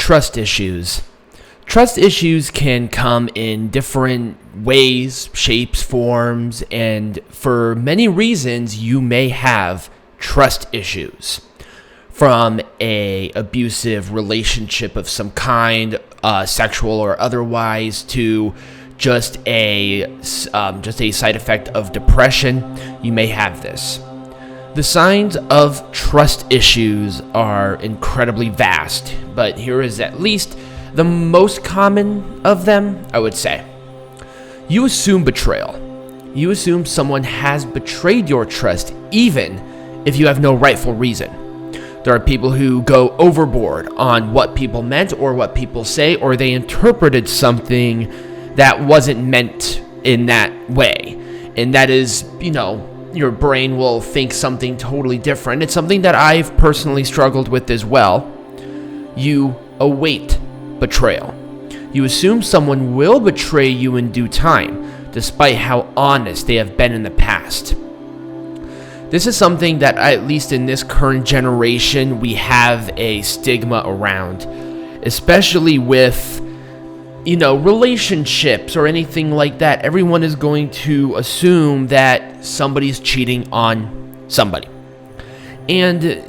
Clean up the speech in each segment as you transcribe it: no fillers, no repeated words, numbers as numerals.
Trust issues. Trust issues can come in different ways, shapes, forms, and for many reasons you may have trust issues. From a abusive relationship of some kind, sexual or otherwise, to just a side effect of depression, you may have this. The signs of trust issues are incredibly vast, but here is at least the most common of them, I would say. You assume betrayal. You assume someone has betrayed your trust, even if you have no rightful reason. There are people who go overboard on what people meant or what people say, or they interpreted something that wasn't meant in that way. And that is, your brain will think something totally different. It's something that I've personally struggled with as well. You await betrayal. You assume someone will betray you in due time, despite how honest they have been in the past. This is something that, at least in this current generation, we have a stigma around, especially with, relationships or anything like that. Everyone is going to assume that somebody's cheating on somebody. And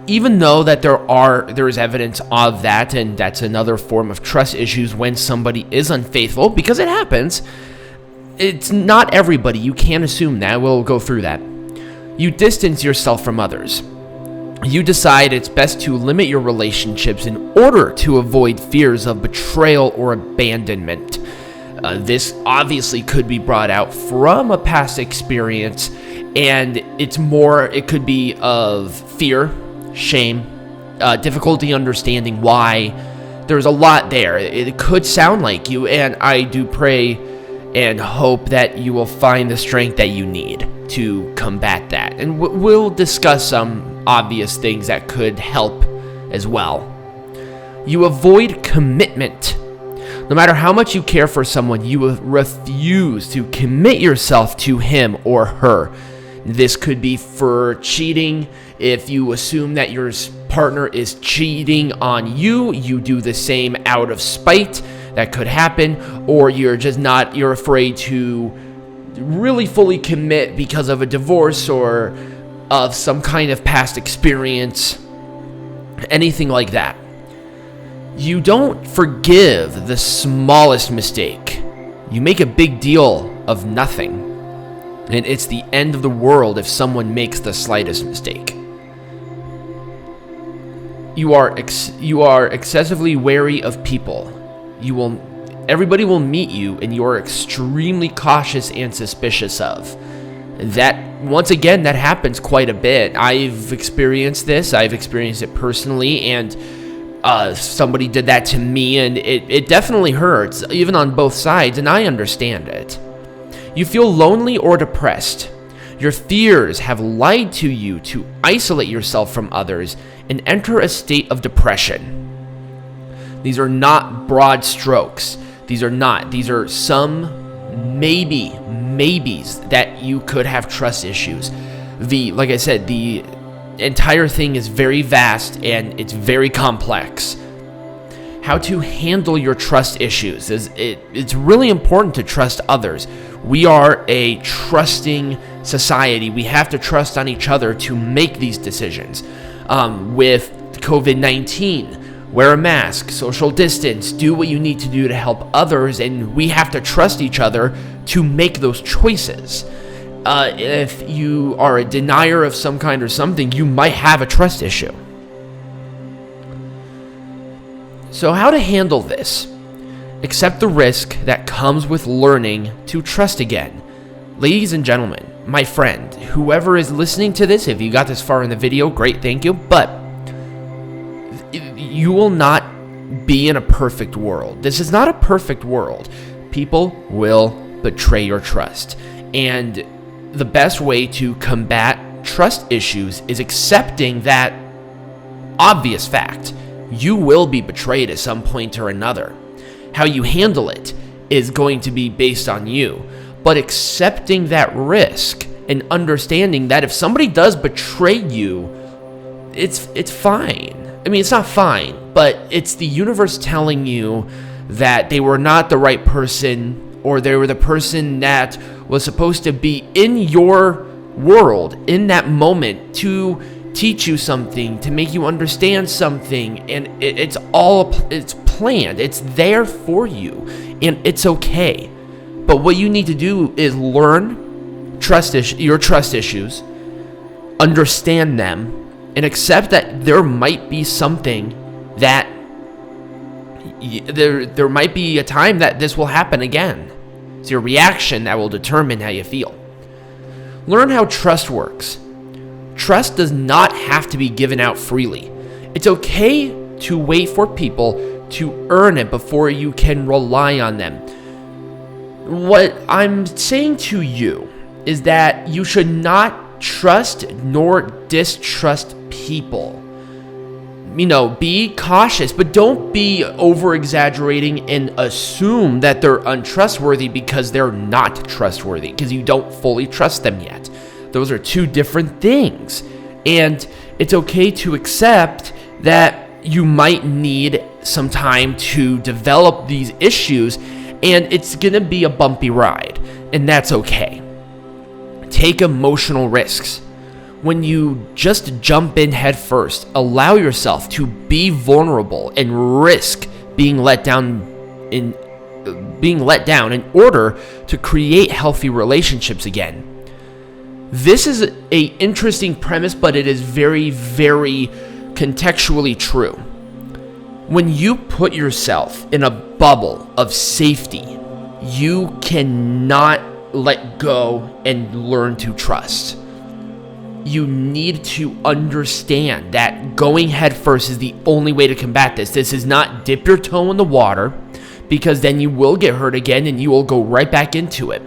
even though that there is evidence of that, and that's another form of trust issues when somebody is unfaithful, because it happens, it's not everybody. You can't assume that. We'll go through that. You distance yourself from others. You decide it's best to limit your relationships in order to avoid fears of betrayal or abandonment. This obviously could be brought out from a past experience, and it could be of fear, shame, difficulty understanding why. There's a lot there. It could sound like you, and I do pray and hope that you will find the strength that you need to combat that. And we'll discuss some obvious things that could help as well. You avoid commitment. No matter how much you care for someone, you refuse to commit yourself to him or her. This could be for cheating. If you assume that your partner is cheating on you, you do the same out of spite. That could happen. Or you're afraid to really fully commit because of a divorce or of some kind of past experience, anything like that. You don't forgive the smallest mistake. You make a big deal of nothing, and it's the end of the world if someone makes the slightest mistake. You are excessively wary of people. Everybody will meet you, and you're extremely cautious and suspicious of. That, once again, that happens quite a bit. I've experienced this. I've experienced it personally, and somebody did that to me, and it definitely hurts, even on both sides, and I understand it. You feel lonely or depressed. Your fears have lied to you to isolate yourself from others and enter a state of depression. These are not broad strokes. These are some maybes that you could have trust issues. Like I said, the entire thing is very vast and it's very complex. How to handle your trust issues it's really important to trust others. We are a trusting society. We have to trust on each other to make these decisions. With COVID-19, wear a mask, social distance, do what you need to do to help others, and we have to trust each other to make those choices. If you are a denier of some kind or something, you might have a trust issue. So how to handle this? Accept the risk that comes with learning to trust again. Ladies and gentlemen, my friend, whoever is listening to this, if you got this far in the video, great, thank you, but you will not be in a perfect world. This is not a perfect world. People will betray your trust. And the best way to combat trust issues is accepting that obvious fact. You will be betrayed at some point or another. How you handle it is going to be based on you. But accepting that risk and understanding that if somebody does betray you, it's fine. it's not fine, but it's the universe telling you that they were not the right person, or they were the person that was supposed to be in your world in that moment to teach you something, to make you understand something, and it's planned. It's there for you, and it's okay. But what you need to do is learn your trust issues, understand them, and accept that there might be something that there might be a time that this will happen again. It's your reaction that will determine how you feel. Learn how trust works. Trust does not have to be given out freely. It's okay to wait for people to earn it before you can rely on them. What I'm saying to you is that you should not trust nor distrust people. Be cautious, but don't be over-exaggerating and assume that they're untrustworthy because they're not trustworthy, because you don't fully trust them yet. Those are two different things. And it's okay to accept that you might need some time to develop these issues, and it's going to be a bumpy ride, and that's okay. Take emotional risks. When you just jump in head first, allow yourself to be vulnerable and risk being let down in order to create healthy relationships again. This is an interesting premise, but it is very, very contextually true. When you put yourself in a bubble of safety, you cannot let go and learn to trust. You need to understand that going head first is the only way to combat this. This is not dip your toe in the water, because then you will get hurt again and you will go right back into it.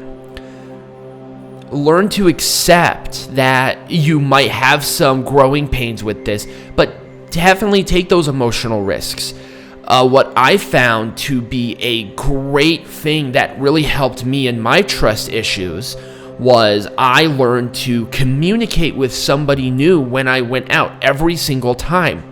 Learn to accept that you might have some growing pains with this, but definitely take those emotional risks. What I found to be a great thing that really helped me in my trust issues was I learned to communicate with somebody new when I went out every single time.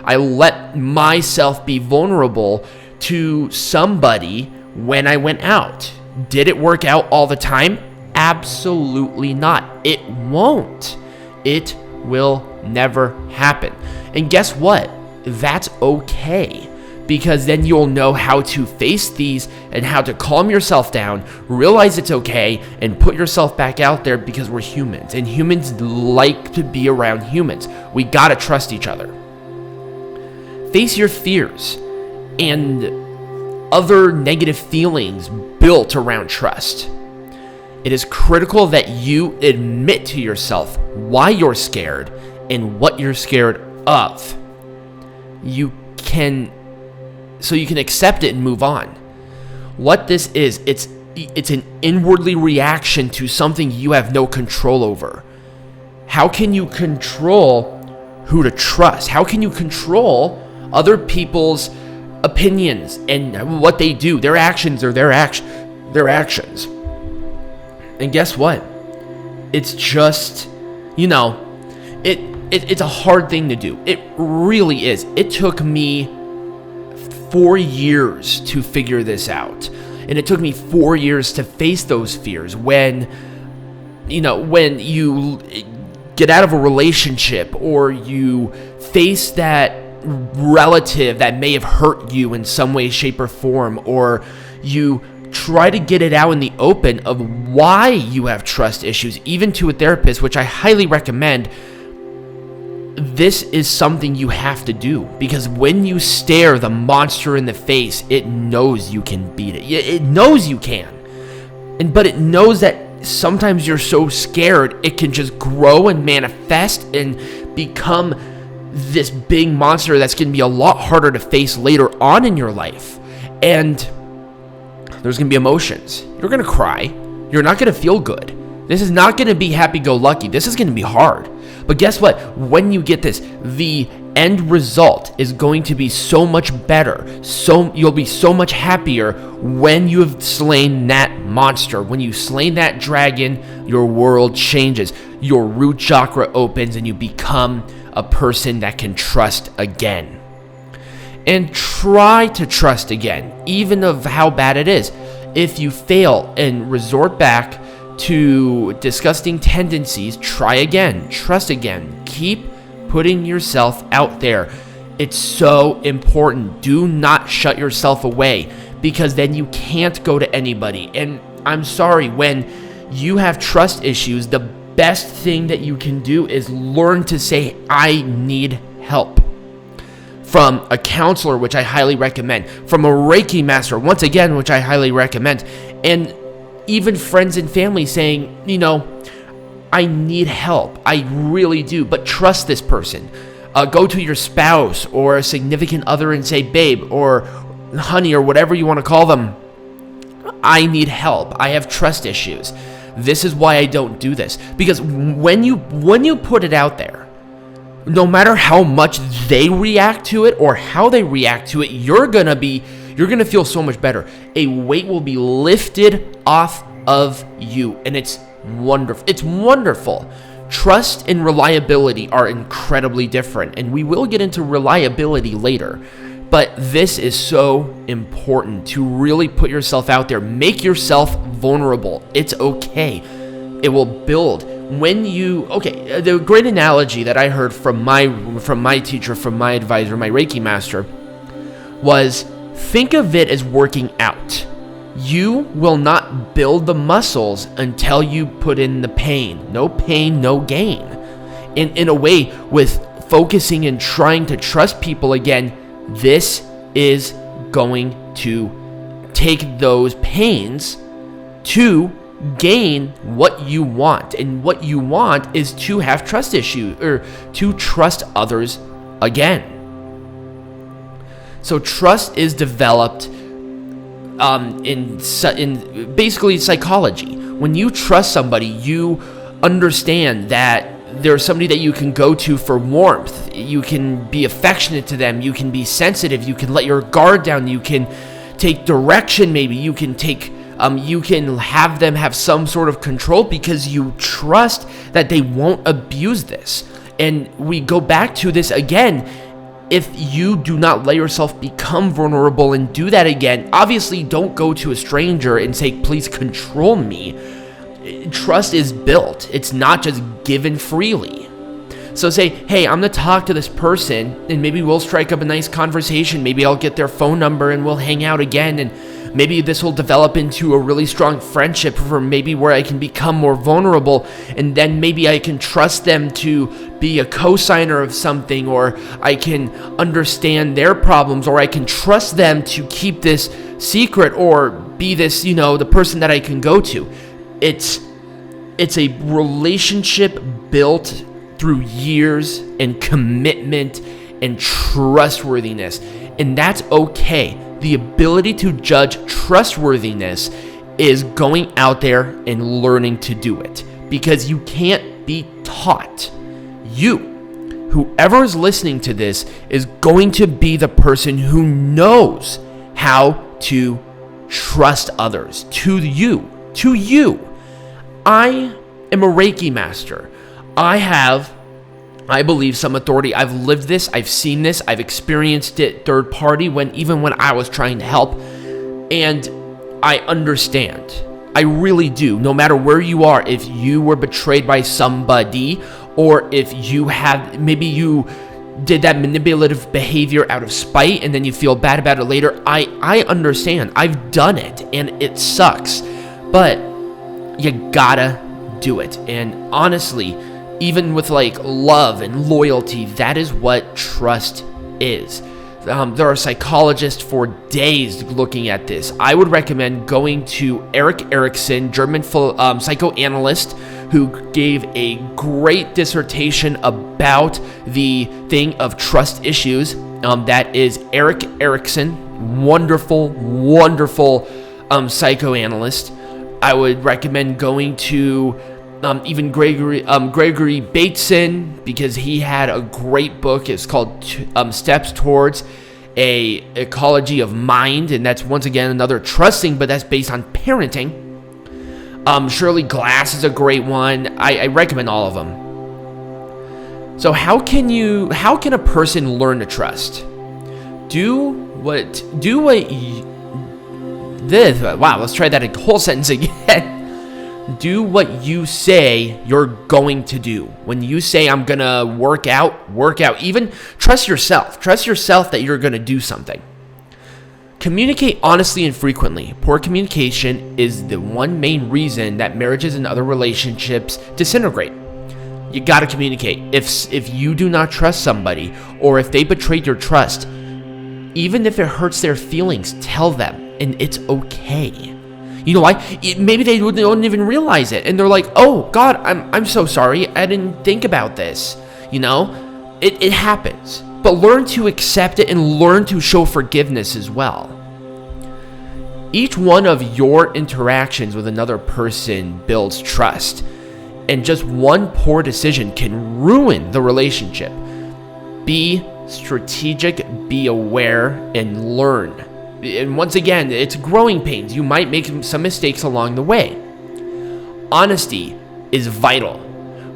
I let myself be vulnerable to somebody when I went out. Did it work out all the time? Absolutely not. It won't. It will never happen. And guess what? That's okay. Because then you'll know how to face these and how to calm yourself down, realize it's okay, and put yourself back out there, because we're humans, and humans like to be around humans. We gotta trust each other. Face your fears and other negative feelings built around trust. It is critical that you admit to yourself why you're scared and what you're scared of. So you can accept it and move on. What this is, it's an inwardly reaction to something you have no control over. How can you control who to trust? How can you control other people's opinions and what they do? Their actions are their actions. And guess what? It's just, it's a hard thing to do. It really is. It took me 4 years to figure this out. And it took me 4 years to face those fears when you get out of a relationship, or you face that relative that may have hurt you in some way, shape, or form, or you try to get it out in the open of why you have trust issues, even to a therapist, which I highly recommend. This is something you have to do, because when you stare the monster in the face, it knows you can beat it. It knows you can. But it knows that sometimes you're so scared, it can just grow and manifest and become this big monster that's going to be a lot harder to face later on in your life. And there's going to be emotions. You're going to cry. You're not going to feel good. This is not going to be happy-go-lucky. This is going to be hard. But guess what? When you get this, the end result is going to be so much better. You'll be so much happier when you have slain that monster. When you slain that dragon, your world changes. Your root chakra opens and you become a person that can trust again. And try to trust again, even of how bad it is. If you fail and resort back to disgusting tendencies, try again, trust again, keep putting yourself out there. It's so important. Do not shut yourself away, because then you can't go to anybody. And I'm sorry, when you have trust issues, the best thing that you can do is learn to say, I need help. From a counselor, which I highly recommend. From a Reiki master, once again, which I highly recommend. And even friends and family saying, I need help. I really do, but trust this person. Go to your spouse or a significant other and say, babe, or honey, or whatever you want to call them. I need help. I have trust issues. This is why I don't do this. Because when you put it out there, no matter how much they react to it or how they react to it, you're gonna feel so much better. A weight will be lifted off of you, and it's wonderful. It's wonderful. Trust and reliability are incredibly different, and we will get into reliability later. But this is so important to really put yourself out there. Make yourself vulnerable. It's okay. It will build. The great analogy that I heard from my teacher, from my advisor, my Reiki master, was think of it as working out. You will not build the muscles until you put in the pain. No pain, no gain. In a way, with focusing and trying to trust people again, this is going to take those pains to gain what you want. And what you want is to have trust issues, or to trust others again. So trust is developed in basically psychology. When you trust somebody, you understand that there's somebody that you can go to for warmth. You can be affectionate to them. You can be sensitive. You can let your guard down. You can take direction. Maybe you can have them have some sort of control, because you trust that they won't abuse this. And we go back to this again. If you do not let yourself become vulnerable and do that again, obviously don't go to a stranger and say, please control me. Trust is built. It's not just given freely. So say, hey, I'm going to talk to this person, and maybe we'll strike up a nice conversation. Maybe I'll get their phone number and we'll hang out again, and maybe this will develop into a really strong friendship, for maybe where I can become more vulnerable, and then maybe I can trust them to be a co-signer of something, or I can understand their problems, or I can trust them to keep this secret, or be this, the person that I can go to. It's a relationship built through years and commitment and trustworthiness, and that's okay. The ability to judge trustworthiness is going out there and learning to do it, because you can't be taught. Whoever is listening to this, is going to be the person who knows how to trust others to you. I am a Reiki master. I believe some authority. I've lived this. I've seen this. I've experienced it third party even when I was trying to help. And I understand. I really do. No matter where you are, if you were betrayed by somebody, or if maybe you did that manipulative behavior out of spite and then you feel bad about it later, I understand. I've done it and it sucks. But you gotta do it. And honestly, even with love and loyalty, that is what trust is. There are psychologists for days looking at this. I would recommend going to Erik Erikson, German psychoanalyst, who gave a great dissertation about the thing of trust issues. That is Erik Erikson, wonderful psychoanalyst. I would recommend going to even Gregory Bateson, because he had a great book. It's called Steps Towards a Ecology of Mind, and that's once again another trusting, but that's based on parenting. Shirley Glass is a great one. I recommend all of them. So how can a person learn to trust? Wow, let's try that whole sentence again. Do what you say you're going to do. When you say, I'm going to work out. Even trust yourself. Trust yourself that you're going to do something. Communicate honestly and frequently. Poor communication is the one main reason that marriages and other relationships disintegrate. You got to communicate. If you do not trust somebody, or if they betrayed your trust, even if it hurts their feelings, tell them, and it's okay. You know why? Maybe they don't even realize it, and they're like, "Oh God, I'm so sorry. I didn't think about this." You know, it happens. But learn to accept it and learn to show forgiveness as well. Each one of your interactions with another person builds trust, and just one poor decision can ruin the relationship. Be strategic, be aware, and learn. And once again, it's growing pains. You might make some mistakes along the way. Honesty is vital.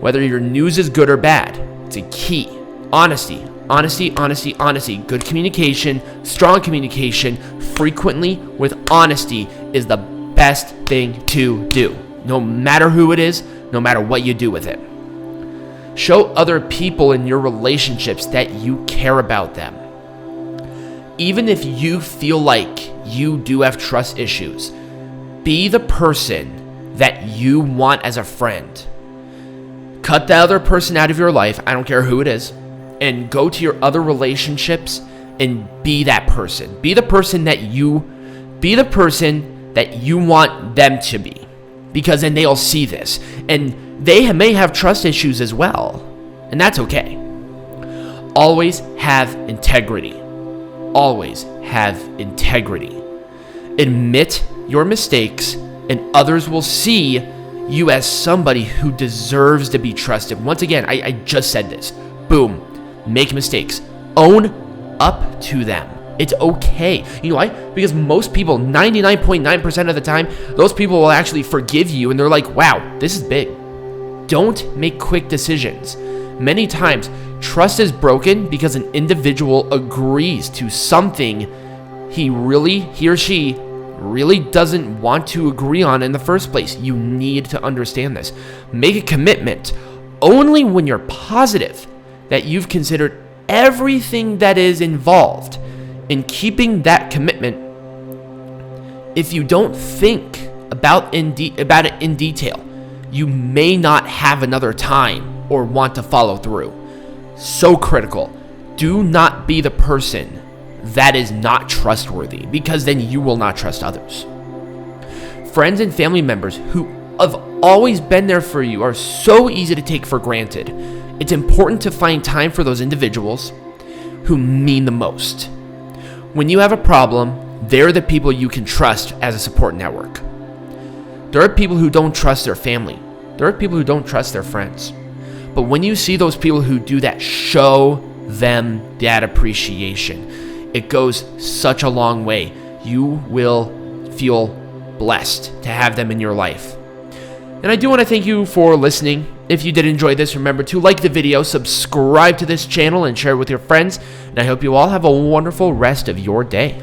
Whether your news is good or bad, it's a key. Honesty. Good communication, strong communication, frequently with honesty is the best thing to do. No matter who it is, no matter what you do with it. Show other people in your relationships that you care about them. Even if you feel like you do have trust issues, be the person that you want as a friend. Cut the other person out of your life, I don't care who it is, and go to your other relationships and be that person. Be the person that you want them to be. Because then they'll see this. And they may have trust issues as well. And that's okay. Always have integrity. Always have integrity. Admit your mistakes, and others will see you as somebody who deserves to be trusted. Once again, I just said this. Boom. Make mistakes. Own up to them. It's okay. You know why? Because most people, 99.9% of the time, those people will actually forgive you, and they're like, wow, this is big. Don't make quick decisions. Many times, trust is broken because an individual agrees to something he or she really doesn't want to agree on in the first place. You need to understand this. Make a commitment only when you're positive that you've considered everything that is involved in keeping that commitment. If you don't think about it in detail, you may not have another time or want to follow through. So critical. Do not be the person that is not trustworthy, because then you will not trust others. Friends and family members who have always been there for you are so easy to take for granted. It's important to find time for those individuals who mean the most. When you have a problem, they're the people you can trust as a support network. There are people who don't trust their family. There are people who don't trust their friends. But when you see those people who do that, show them that appreciation. It goes such a long way. You will feel blessed to have them in your life. And I do want to thank you for listening. If you did enjoy this, remember to like the video, subscribe to this channel, and share it with your friends. And I hope you all have a wonderful rest of your day.